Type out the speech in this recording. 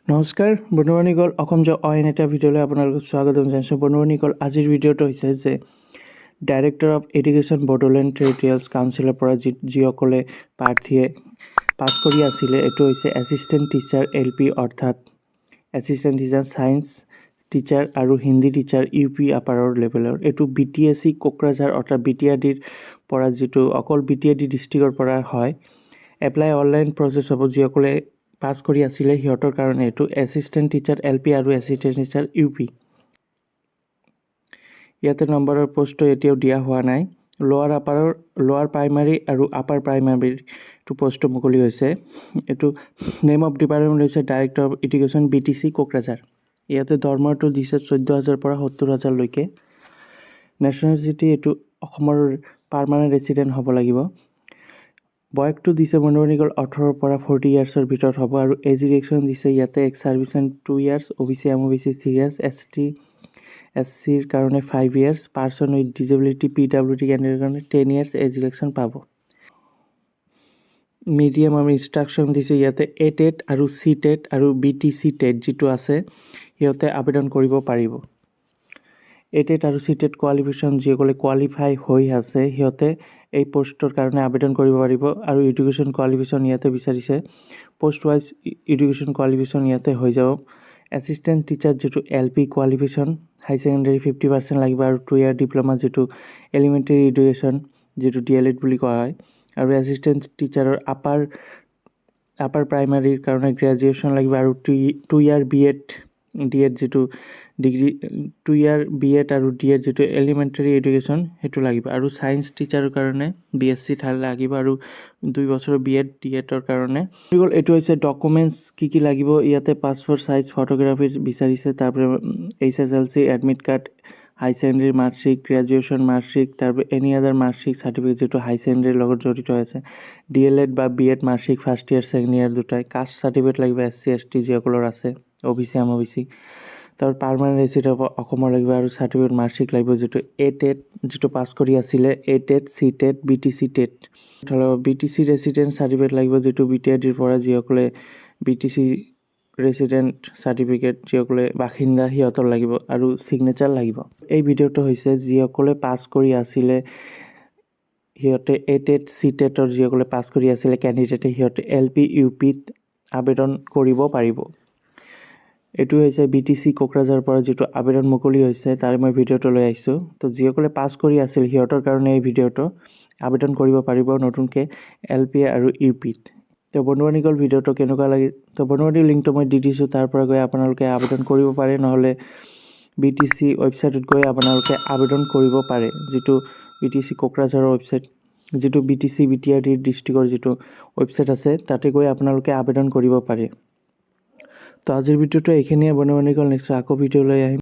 নমস্কাৰ বন্ধুবান্ধৱীসকল অসম অইন এটা ভিডিঅ'লৈ আপোনালোকক স্বাগতম জনাইছোঁ। বন্ধুবান্ধৱীসকল আজিৰ ভিডিঅ'টো হৈছে যে director of education Bodoland territorial কাউন্সিলৰ পৰা যিসকলে প্ৰাৰ্থীয়ে পাছ কৰি আছিলে এইটো হৈছে এছিষ্টেণ্ট টিচাৰ LP অৰ্থাৎ এছিষ্টেণ্ট টিচাৰ ছায়েন্স টিচাৰ আৰু হিন্দী টিচাৰ UP আপাৰৰ লেভেলৰ। এইটো BTSC কোকৰাঝাৰ অৰ্থাৎ BTRDৰ পৰা যিটো অকল BTRD ডিষ্ট্ৰিক্টৰ পৰা হয়। এপ্লাই অনলাইন প্ৰচেছ হ'ব। যিসকলে পাছ কৰি আছিলে সিহঁতৰ কাৰণে এইটো এছিষ্টেণ্ট টিচাৰ LP আৰু এছিষ্টেণ্ট টিচাৰ UP। ইয়াতে নম্বৰৰ পোষ্টটো এতিয়াও দিয়া হোৱা নাই। লোৱাৰ প্ৰাইমাৰী আৰু আপাৰ প্ৰাইমাৰীটো পোষ্টটো মুকলি হৈছে। এইটো নেম অফ ডিপাৰ্টমেণ্ট হৈছে director of education BTC Kokrajhar. ইয়াতে দৰমহাটো দিছে 14,000 পৰা 70,000লৈকে। নেশ্যনেলিটি এইটো অসমৰ পাৰ্মানেণ্ট ৰেচিডেণ্ট হ'ব লাগিব। বয়সটো দিছে বন্ধুবান্ধৱীসকল 18 পৰা 40 ইয়াৰ্ছৰ ভিতৰত হ'ব আৰু এজ ৰিলেক্সন দিছে ইয়াতে x servicemen 2 years, OBC MOBC 3 years, ST SCৰ কাৰণে 5 years, person with disability PWD কেণ্ডিডেটৰ কাৰণে 10 ইয়াৰ্ছ এজ ৰিলেক্সন পাব। মিডিয়াম আৰু ইনষ্ট্ৰাকশ্যন দিছে ইয়াতে A-TET আৰু C-TET আৰু BTC TET যিটো আছে সিহঁতে আবেদন কৰিব পাৰিব। A-TET আৰু C-TET কোৱালিফিকেশ্যন যিসকলে কোৱালিফাই হৈ আছে সিহঁতে এই পোষ্টৰ কাৰণে আবেদন কৰিব পাৰিব আৰু এডুকেশ্যন কোৱালিফিকেশ্যন ইয়াতে বিচাৰিছে পোষ্ট ৱাইজ এডুকেশ্যন কোৱালিফিকেশ্যন ইয়াতে হৈ যাব। এছিষ্টেণ্ট টিচাৰ যিটো LP কোৱালিফিকেশ্যন হাই ছেকেণ্ডেৰী 50% লাগিব আৰু 2 ইয়াৰ ডিপ্ল'মা যিটো এলিমেণ্টেৰী এডুকেশ্যন যিটো DLED বুলি কোৱা হয় আৰু এছিষ্টেণ্ট টিচাৰৰ আপাৰ প্ৰাইমাৰীৰ কাৰণে গ্ৰেজুৱেশ্যন লাগিব আৰু 2 ইয়াৰ DED যিটো ডিগ্ৰী 2 ইয়াৰ BEd আৰু DED যিটো এলিমেণ্টেৰী এডুকেশ্যন সেইটো লাগিব আৰু ছায়েন্স টিচাৰৰ কাৰণে BSc লাগিব আৰু 2 বছৰৰ BEd DEDৰ কাৰণে। এইটো হৈছে ডকুমেণ্টছ কি লাগিব। ইয়াতে পাছপৰ্ট চাইজ ফটোগ্ৰাফি বিচাৰিছে, তাৰপৰা HSLC এডমিট কাৰ্ড, হাই ছেকেণ্ডেৰী মাৰ্কশ্বিট, গ্ৰেজুৱেশ্যন মাৰ্কশ্বিট, তাৰপৰা এনি আদাৰ মাৰ্কশ্বিট চাৰ্টিফিকেট যিটো হাই ছেকেণ্ডেৰীৰ লগত জড়িত আছে, DLED বা BEd marksheet first year second year দুটাই, কাষ্ট চাৰ্টিফিকেট লাগিব SC ST যিসকলৰ আছে, OBC MOBC, তাৰ পাৰ্মানেণ্ট ৰেচিডেণ্ট অসমৰ লাগিব আৰু চাৰ্টিফিকেট মাৰ্কশ্বিট লাগিব যিটো A-TET যিটো পাছ কৰি আছিলে A-TET C-TET BTC TET। BTC resident certificate লাগিব যিটো BTRDৰ পৰা যিসকলে BTC ৰেচিডেণ্ট চাৰ্টিফিকেট যিসকলে বাসিন্দা সিহঁতৰ লাগিব আৰু ছিগনেচাৰ লাগিব। এই ভিডিঅ'টো হৈছে যিসকলে পাছ কৰি আছিলে সিহঁতে A-TET C-TETৰ যিসকলে পাছ কৰি আছিলে কেণ্ডিডেটে সিহঁতে LP UPত আবেদন কৰিব পাৰিব। এইটো হৈছে BTC কোকৰাঝাৰৰ পৰা যিটো আবেদন মুকলি হৈছে তাৰে মই ভিডিঅ'টো লৈ আহিছোঁ। তো যিসকলে পাছ কৰি আছিল সিহঁতৰ কাৰণে এই ভিডিঅ'টো আবেদন কৰিব পাৰিব নতুনকৈ LP আৰু UPত। তো বন্ধুবান্ধৱীসকল ভিডিঅ'টো কেনেকুৱা লাগে তো বন্ধুবান্ধৱী লিংকটো মই দি দিছোঁ, তাৰ পৰা গৈ আপোনালোকে আবেদন কৰিব পাৰে, নহ'লে BTC ৱেবছাইটত গৈ আপোনালোকে আবেদন কৰিব পাৰে। যিটো BTC কোকৰাঝাৰৰ ৱেবছাইট, যিটো BTC BTRD ডিষ্ট্ৰিক্টৰ যিটো ৱেবছাইট আছে তাতে গৈ আপোনালোকে আবেদন কৰিব পাৰে। তো আজিৰ ভিডিঅ'টো এইখিনিয়ে বন্ধুবান্ধৱীসকল, নেক্সট আকৌ ভিডিঅ' লৈ আহিম।